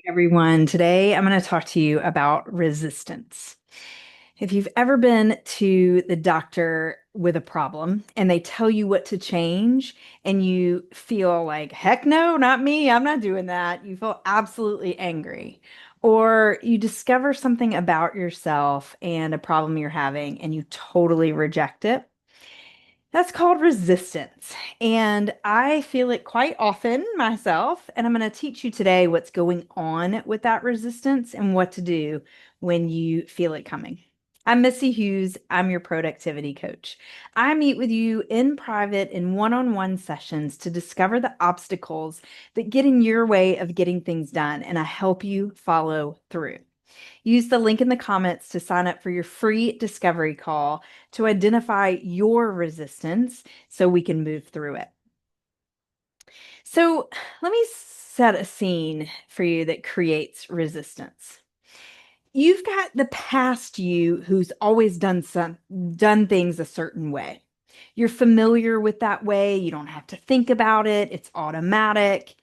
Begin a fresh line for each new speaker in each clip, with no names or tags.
Everyone. Today, I'm going to talk to you about resistance. If you've ever been to the doctor with a problem and they tell you what to change and you feel like, heck no, not me, I'm not doing that. You feel absolutely angry. Or you discover something about yourself and a problem you're having and you totally reject it. That's called resistance. And I feel it quite often myself. And I'm going to teach you today what's going on with that resistance and what to do when you feel it coming. I'm Missy Hughes. I'm your productivity coach. I meet with you in private in one-on-one sessions to discover the obstacles that get in your way of getting things done, and I help you follow through. Use the link in the comments to sign up for your free discovery call to identify your resistance so we can move through it. So, let me set a scene for you that creates resistance. You've got the past you who's always done things a certain way. You're familiar with that way, you don't have to think about it, it's automatic.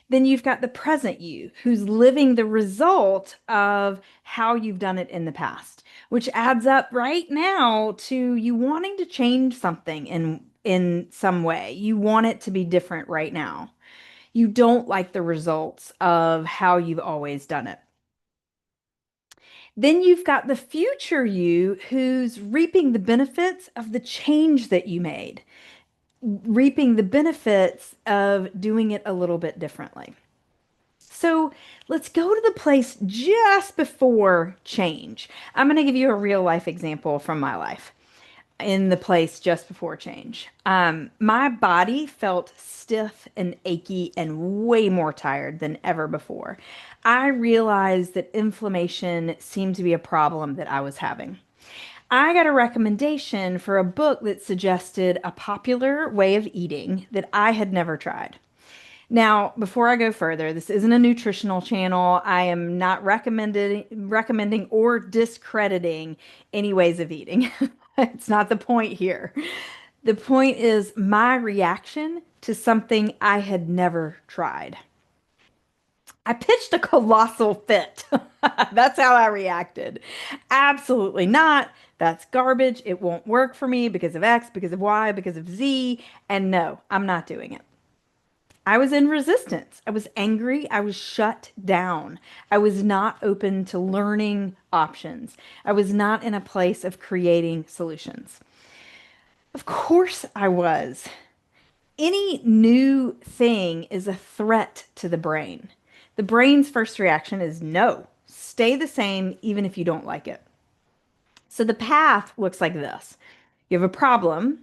Then you've got the present you who's living the result of how you've done it in the past, which adds up right now to you wanting to change something in some way. You want it to be different right now. You don't like the results of how you've always done it. Then you've got the future you who's reaping the benefits of the change that you made, reaping the benefits of doing it a little bit differently. So let's go to the place just before change. I'm going to give you a real life example from my life in the place just before change. My body felt stiff and achy and way more tired than ever before. I realized that inflammation seemed to be a problem that I was having. I got a recommendation for a book that suggested a popular way of eating that I had never tried. Now, before I go further, this isn't a nutritional channel. I am not recommending or discrediting any ways of eating. It's not the point here. The point is my reaction to something I had never tried. I pitched a colossal fit. That's how I reacted. Absolutely not. That's garbage. It won't work for me because of X, because of Y, because of Z. And no, I'm not doing it. I was in resistance. I was angry. I was shut down. I was not open to learning options. I was not in a place of creating solutions. Of course, I was. Any new thing is a threat to the brain. The brain's first reaction is no, stay the same even if you don't like it. So the path looks like this. You have a problem.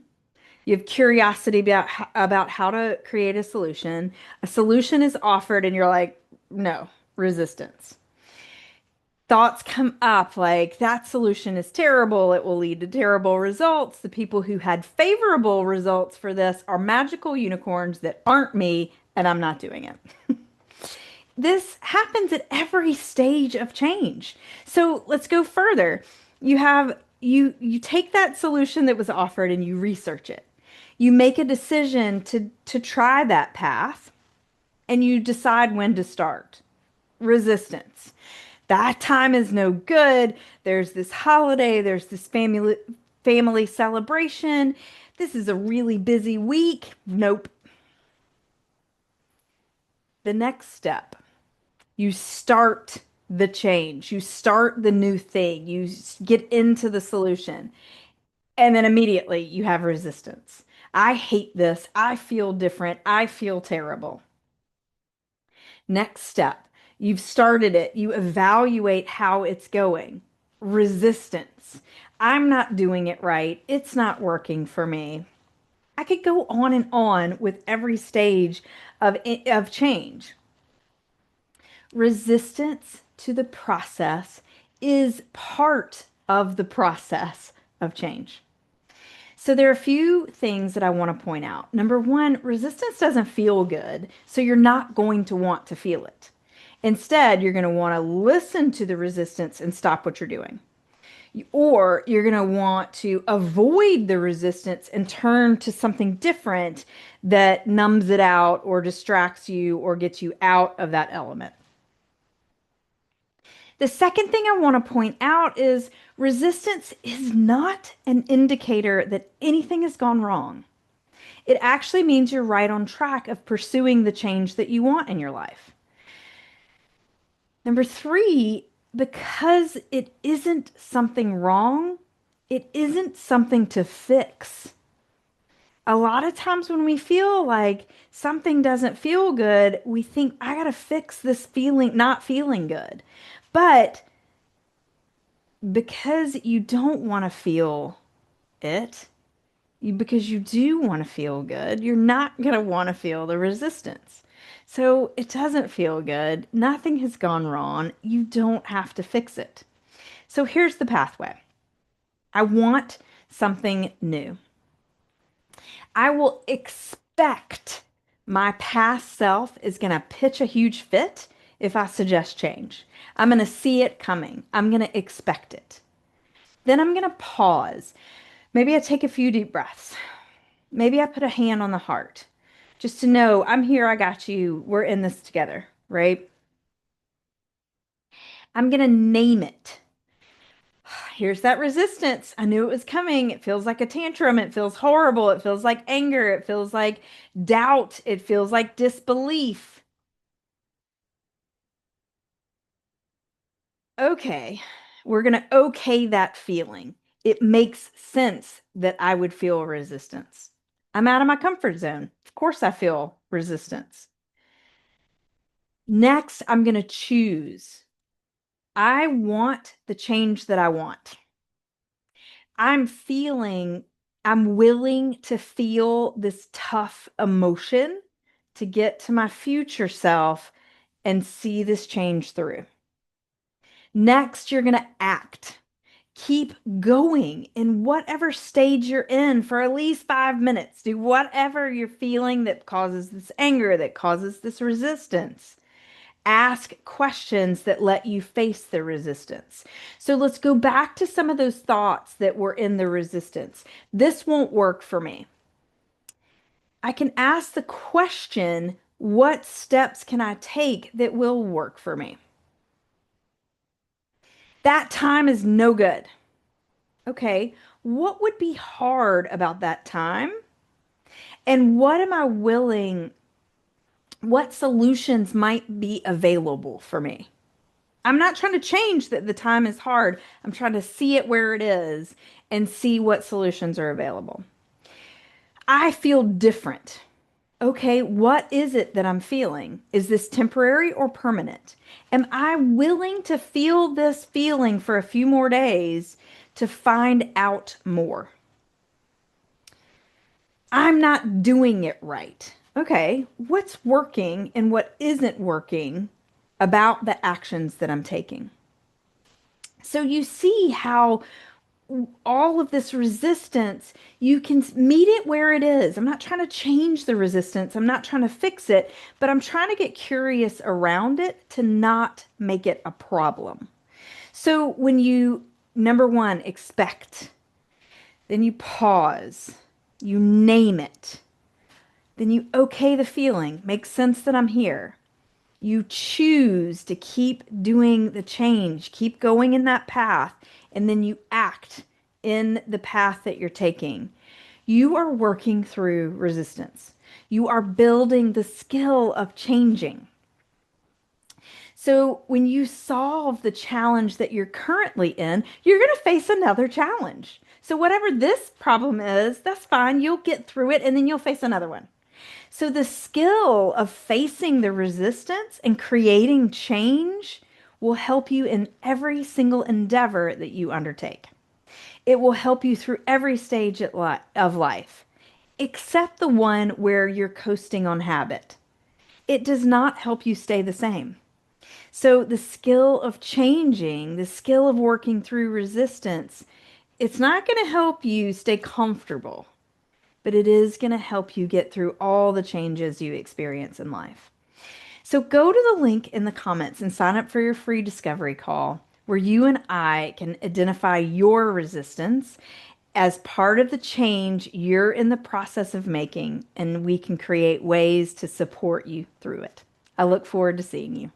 You have curiosity about how to create a solution. A solution is offered, and you're like, no, resistance. Thoughts come up like that solution is terrible. It will lead to terrible results. The people who had favorable results for this are magical unicorns that aren't me, and I'm not doing it. This happens at every stage of change. So let's go further. You take that solution that was offered and you research it. You make a decision to try that path and you decide when to start. Resistance. That time is no good. There's this holiday, there's this family celebration. This is a really busy week. Nope. The next step. You start the change. You start the new thing. Get into the solution. And then immediately you have resistance. I hate this. I feel different. I feel terrible. Next step. You've started it. You evaluate how it's going. Resistance. I'm not doing it right. It's not working for me. I could go on and on with every stage of change. Resistance to the process is part of the process of change. So there are a few things that I want to point out. Number one, resistance doesn't feel good, so you're not going to want to feel it. Instead, you're going to want to listen to the resistance and stop what you're doing. Or you're going to want to avoid the resistance and turn to something different that numbs it out or distracts you or gets you out of that element. The second thing I want to point out is resistance is not an indicator that anything has gone wrong. It actually means you're right on track of pursuing the change that you want in your life. Number three, because it isn't something wrong, it isn't something to fix. A lot of times when we feel like something doesn't feel good, we think, I got to fix this feeling, not feeling good. But because you don't want to feel it, because you do want to feel good, you're not going to want to feel the resistance. So it doesn't feel good. Nothing has gone wrong. You don't have to fix it. So here's the pathway. I want something new. I will expect my past self is going to pitch a huge fit if I suggest change. I'm going to see it coming. I'm going to expect it. Then I'm going to pause. Maybe I take a few deep breaths. Maybe I put a hand on the heart just to know I'm here. I got you. We're in this together, right? I'm going to name it. Here's that resistance. I knew it was coming. It feels like a tantrum. It feels horrible. It feels like anger. It feels like doubt. It feels like disbelief. Okay, we're going to okay that feeling. It makes sense that I would feel resistance. I'm out of my comfort zone. Of course, I feel resistance. Next, I'm going to choose. I want the change that I want. I'm feeling, I'm willing to feel this tough emotion to get to my future self and see this change through. Next, you're going to act. Keep going in whatever stage you're in for at least 5 minutes. Do whatever you're feeling that causes this anger, that causes this resistance. Ask questions that let you face the resistance. So let's go back to some of those thoughts that were in the resistance. This won't work for me. I can ask the question, what steps can I take that will work for me? That time is no good. Okay, what would be hard about that time? And what am I willing, what solutions might be available for me? I'm not trying to change that the time is hard. I'm trying to see it where it is and see what solutions are available. I feel different. Okay, what is it that I'm feeling? Is this temporary or permanent? Am I willing to feel this feeling for a few more days to find out more? I'm not doing it right. Okay, what's working and what isn't working about the actions that I'm taking? So you see how all of this resistance, you can meet it where it is. I'm not trying to change the resistance. I'm not trying to fix it, but I'm trying to get curious around it to not make it a problem. So when you, number one, expect, then you pause, you name it, then you okay the feeling, makes sense that I'm here. You choose to keep doing the change, keep going in that path, and then you act in the path that you're taking. You are working through resistance. You are building the skill of changing. So when you solve the challenge that you're currently in, you're going to face another challenge. So whatever this problem is, that's fine. You'll get through it and then you'll face another one. So the skill of facing the resistance and creating change will help you in every single endeavor that you undertake. It will help you through every stage of life, except the one where you're coasting on habit. It does not help you stay the same. So the skill of changing, the skill of working through resistance, it's not going to help you stay comfortable, but it is going to help you get through all the changes you experience in life. So go to the link in the comments and sign up for your free discovery call where you and I can identify your resistance as part of the change you're in the process of making, and we can create ways to support you through it. I look forward to seeing you.